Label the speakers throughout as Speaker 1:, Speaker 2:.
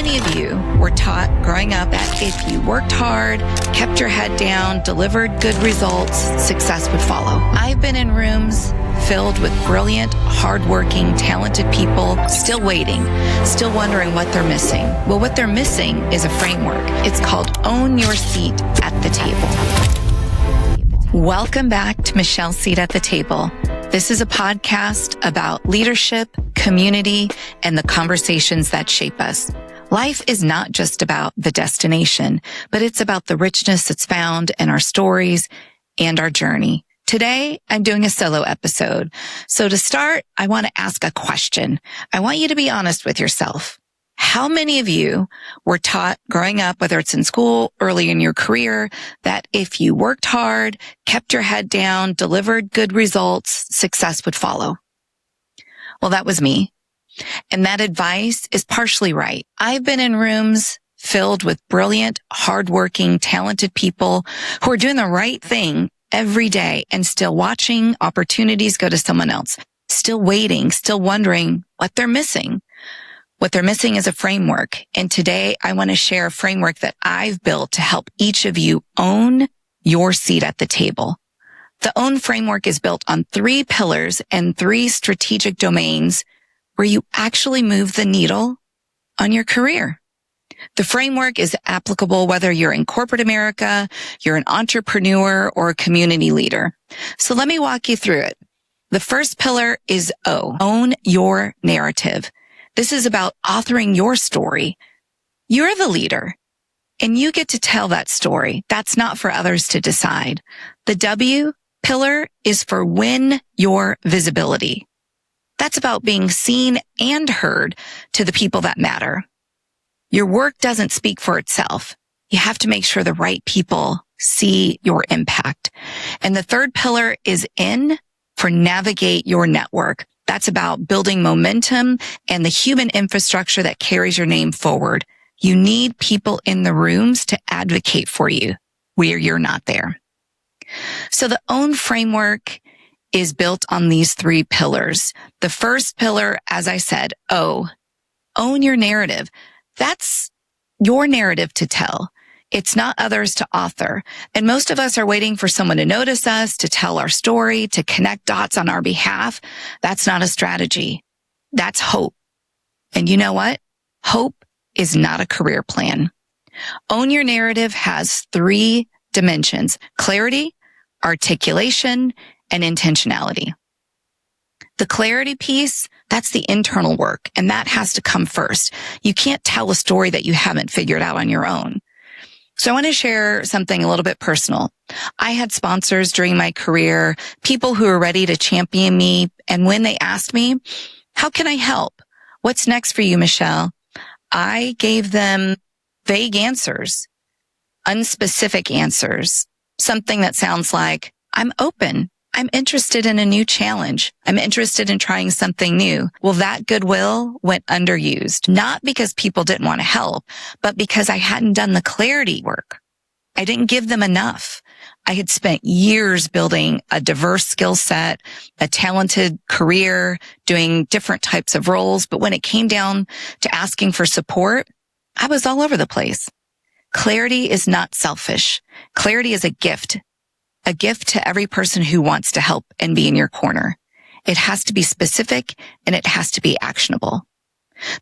Speaker 1: many of you were taught growing up that if you worked hard, kept your head down, delivered good results, success would follow? I've been in rooms filled with brilliant, hardworking, talented people, still waiting, still wondering what they're missing. Well, what they're missing is a framework. It's called Own Your Seat at the Table. Welcome back to Michelle's Seat at the Table. This is a podcast about leadership, community, and the conversations that shape us. Life is not just about the destination, but it's about the richness that's found in our stories and our journey. Today, I'm doing a solo episode. So to start, I want to ask a question. I want you to be honest with yourself. How many of you were taught growing up, whether it's in school, early in your career, that if you worked hard, kept your head down, delivered good results, success would follow? Well, that was me. And that advice is partially right. I've been in rooms filled with brilliant, hardworking, talented people who are doing the right thing every day and still watching opportunities go to someone else, still waiting, still wondering what they're missing. What they're missing is a framework. And today I want to share a framework that I've built to help each of you own your seat at the table. The OWN framework is built on 3 pillars and 3 strategic domains where you actually move the needle on your career. The framework is applicable whether you're in corporate America, you're an entrepreneur, or a community leader. So let me walk you through it. The first pillar is O, own your narrative. This is about authoring your story. You're the leader, and you get to tell that story. That's not for others to decide. The W pillar is for win your visibility. That's about being seen and heard to the people that matter. Your work doesn't speak for itself. You have to make sure the right people see your impact. And the third pillar is N for navigate your network. That's about building momentum and the human infrastructure that carries your name forward. You need people in the rooms to advocate for you where you're not there. So the OWN framework is built on these 3 pillars. The first pillar, as I said, O, own your narrative. That's your narrative to tell. It's not others to author. And most of us are waiting for someone to notice us, to tell our story, to connect dots on our behalf. That's not a strategy. That's hope. And you know what? Hope is not a career plan. Own your narrative has 3 dimensions: clarity, articulation, and intentionality. The clarity piece, that's the internal work, and that has to come first. You can't tell a story that you haven't figured out on your own. So I want to share something a little bit personal. I had sponsors during my career, people who were ready to champion me. And when they asked me, how can I help? What's next for you, Michelle? I gave them vague answers, unspecific answers, something that sounds like, I'm open. I'm interested in a new challenge. I'm interested in trying something new. Well, that goodwill went underused, not because people didn't want to help, but because I hadn't done the clarity work. I didn't give them enough. I had spent years building a diverse skill set, a talented career, doing different types of roles. But when it came down to asking for support, I was all over the place. Clarity is not selfish. Clarity is a gift to every person who wants to help and be in your corner. It has to be specific and it has to be actionable.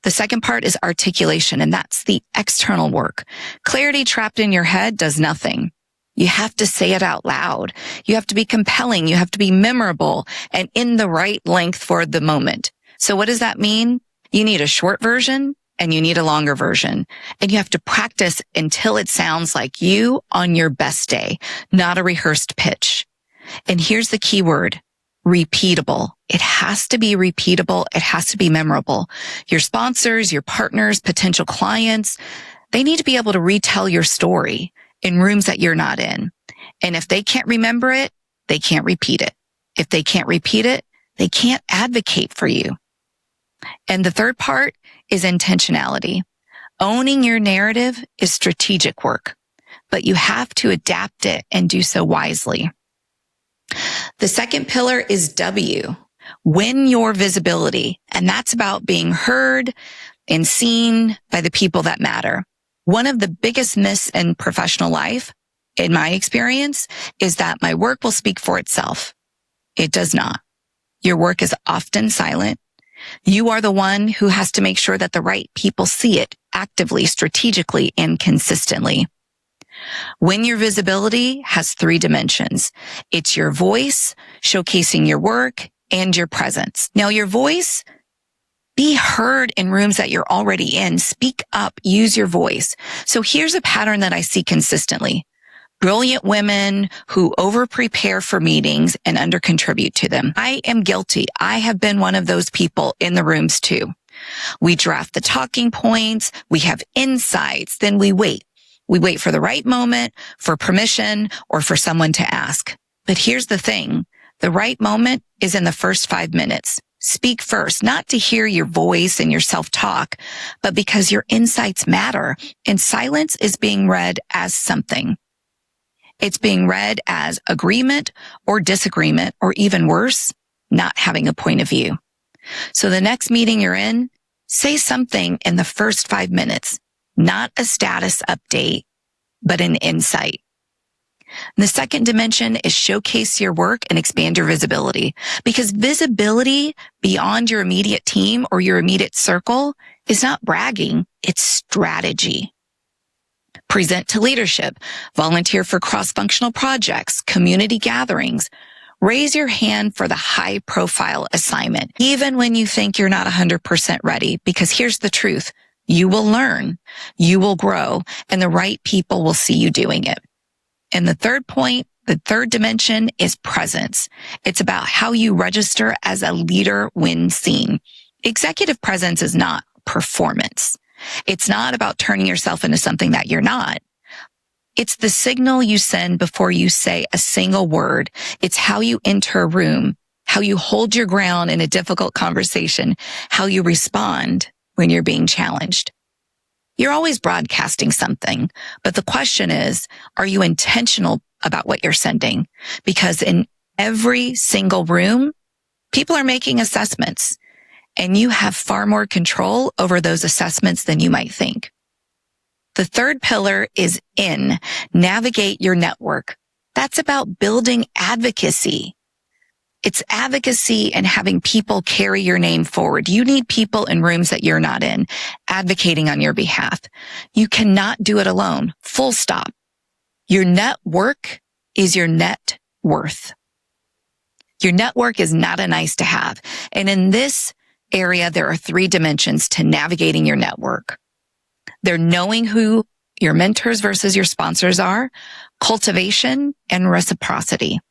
Speaker 1: The second part is articulation, and that's the external work. Clarity trapped in your head does nothing. You have to say it out loud. You have to be compelling. You have to be memorable and in the right length for the moment. So what does that mean? You need a short version and you need a longer version. And you have to practice until it sounds like you on your best day, not a rehearsed pitch. And here's the key word, repeatable. It has to be repeatable. It has to be memorable. Your sponsors, your partners, potential clients, they need to be able to retell your story in rooms that you're not in. And if they can't remember it, they can't repeat it. If they can't repeat it, they can't advocate for you. And the third part is intentionality. Owning your narrative is strategic work, but you have to adapt it and do so wisely. The second pillar is W, win your visibility. And that's about being heard, and seen by the people that matter. One of the biggest myths in professional life, in my experience, is that my work will speak for itself. It does not. Your work is often silent. You are the one who has to make sure that the right people see it actively, strategically, and consistently. When your visibility has 3 dimensions, it's your voice, showcasing your work, and your presence. Now, your voice, be heard in rooms that you're already in. Speak up, use your voice. So here's a pattern that I see consistently. Brilliant women who over-prepare for meetings and under-contribute to them. I am guilty. I have been one of those people in the rooms too. We draft the talking points, we have insights, then we wait. We wait for the right moment, for permission, or for someone to ask. But here's the thing. The right moment is in the first 5 minutes. Speak first, not to hear your voice and your self-talk, but because your insights matter, and silence is being read as something. It's being read as agreement or disagreement, or even worse, not having a point of view. So the next meeting you're in, say something in the first 5 minutes, not a status update, but an insight. And the second dimension is showcase your work and expand your visibility, because visibility beyond your immediate team or your immediate circle is not bragging, it's strategy. Present to leadership, volunteer for cross-functional projects, community gatherings. Raise your hand for the high-profile assignment, even when you think you're not 100% ready, because here's the truth. You will learn, you will grow, and the right people will see you doing it. And the third point, the third dimension is presence. It's about how you register as a leader when seen. Executive presence is not performance. It's not about turning yourself into something that you're not. It's the signal you send before you say a single word. It's how you enter a room, how you hold your ground in a difficult conversation, how you respond when you're being challenged. You're always broadcasting something, but the question is, are you intentional about what you're sending? Because in every single room, people are making assessments, and you have far more control over those assessments than you might think. The third pillar is navigate your network. That's about building advocacy. It's advocacy and having people carry your name forward. You need people in rooms that you're not in, advocating on your behalf. You cannot do it alone. Full stop. Your network is your net worth. Your network is not a nice to have. And in this area, there are 3 dimensions to navigating your network. They're knowing who your mentors versus your sponsors are, cultivation, and reciprocity.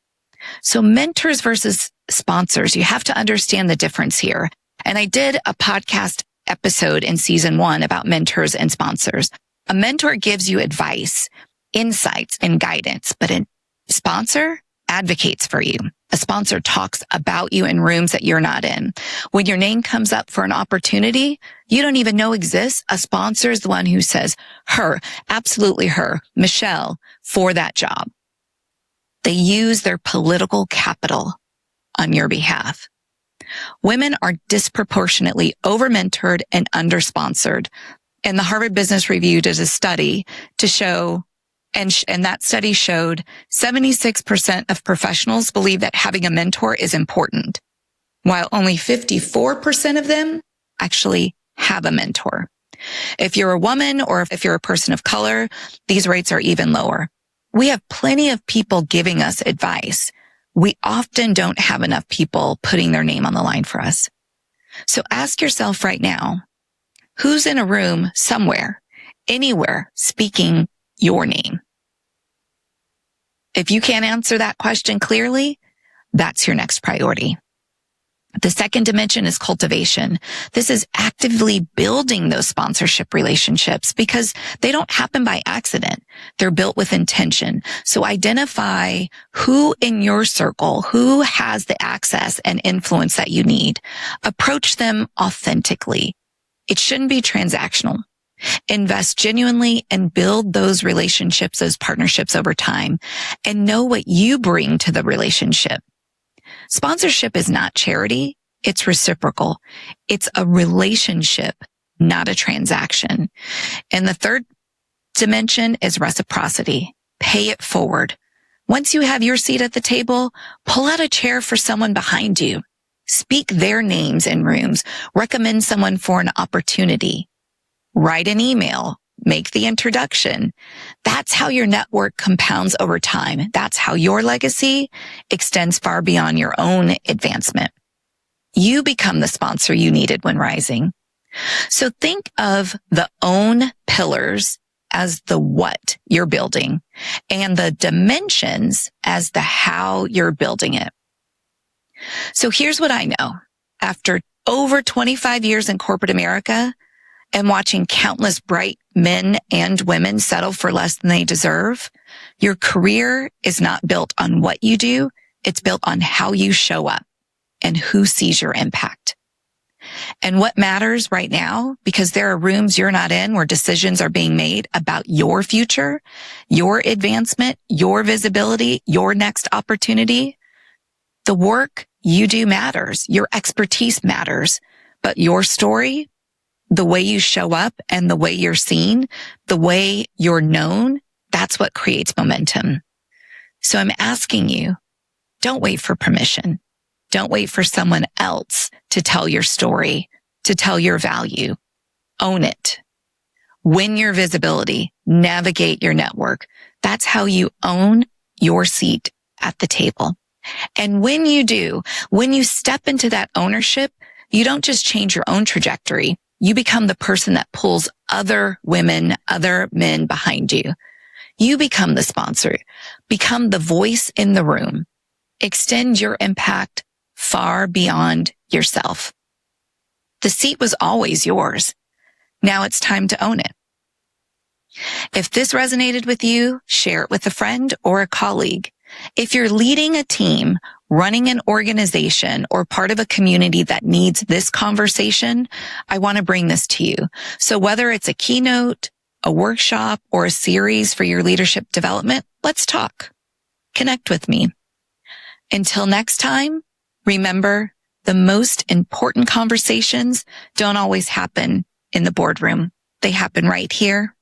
Speaker 1: So mentors versus sponsors, you have to understand the difference here. And I did a podcast episode in season 1 about mentors and sponsors. A mentor gives you advice, insights, and guidance, but a sponsor advocates for you. A sponsor talks about you in rooms that you're not in. When your name comes up for an opportunity you don't even know exists, a sponsor is the one who says, her, absolutely her, Michelle, for that job. They use their political capital on your behalf. Women are disproportionately over-mentored and under-sponsored. And the Harvard Business Review did a study to show, and that study showed 76% of professionals believe that having a mentor is important, while only 54% of them actually have a mentor. If you're a woman or if you're a person of color, these rates are even lower. We have plenty of people giving us advice. We often don't have enough people putting their name on the line for us. So ask yourself right now, who's in a room somewhere, anywhere, speaking your name? If you can't answer that question clearly, that's your next priority. The second dimension is cultivation. This is actively building those sponsorship relationships because they don't happen by accident. They're built with intention. So identify who in your circle, who has the access and influence that you need. Approach them authentically. It shouldn't be transactional. Invest genuinely and build those relationships, those partnerships over time, and know what you bring to the relationship. Sponsorship is not charity. It's reciprocal. It's a relationship, not a transaction. And the third dimension is reciprocity. Pay it forward. Once you have your seat at the table, pull out a chair for someone behind you. Speak their names in rooms. Recommend someone for an opportunity. Write an email. Make the introduction. That's how your network compounds over time. That's how your legacy extends far beyond your own advancement. You become the sponsor you needed when rising. So think of the own pillars as the what you're building and the dimensions as the how you're building it. So here's what I know. After over 25 years in corporate America and watching countless bright men and women settle for less than they deserve, your career is not built on what you do. It's built on how you show up and who sees your impact. And what matters right now, because there are rooms you're not in where decisions are being made about your future, your advancement, your visibility, your next opportunity. The work you do matters. Your expertise matters, but your story, the way you show up and the way you're seen, the way you're known, that's what creates momentum. So I'm asking you, don't wait for permission. Don't wait for someone else to tell your story, to tell your value. Own it. Win your visibility. Navigate your network. That's how you own your seat at the table. And when you do, when you step into that ownership, you don't just change your own trajectory. You become the person that pulls other women, other men behind you. You become the sponsor, become the voice in the room. Extend your impact far beyond yourself. The seat was always yours. Now it's time to own it. If this resonated with you, share it with a friend or a colleague. If you're leading a team, running an organization, or part of a community that needs this conversation, I want to bring this to you. So whether it's a keynote, a workshop, or a series for your leadership development, let's talk. Connect with me. Until next time, remember, the most important conversations don't always happen in the boardroom. They happen right here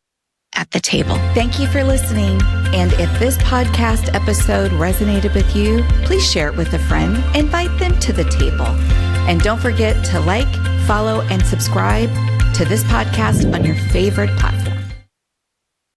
Speaker 1: at the table. Thank you for listening. And if this podcast episode resonated with you, please share it with a friend. Invite them to the table. And don't forget to like, follow, and subscribe to this podcast on your favorite platform.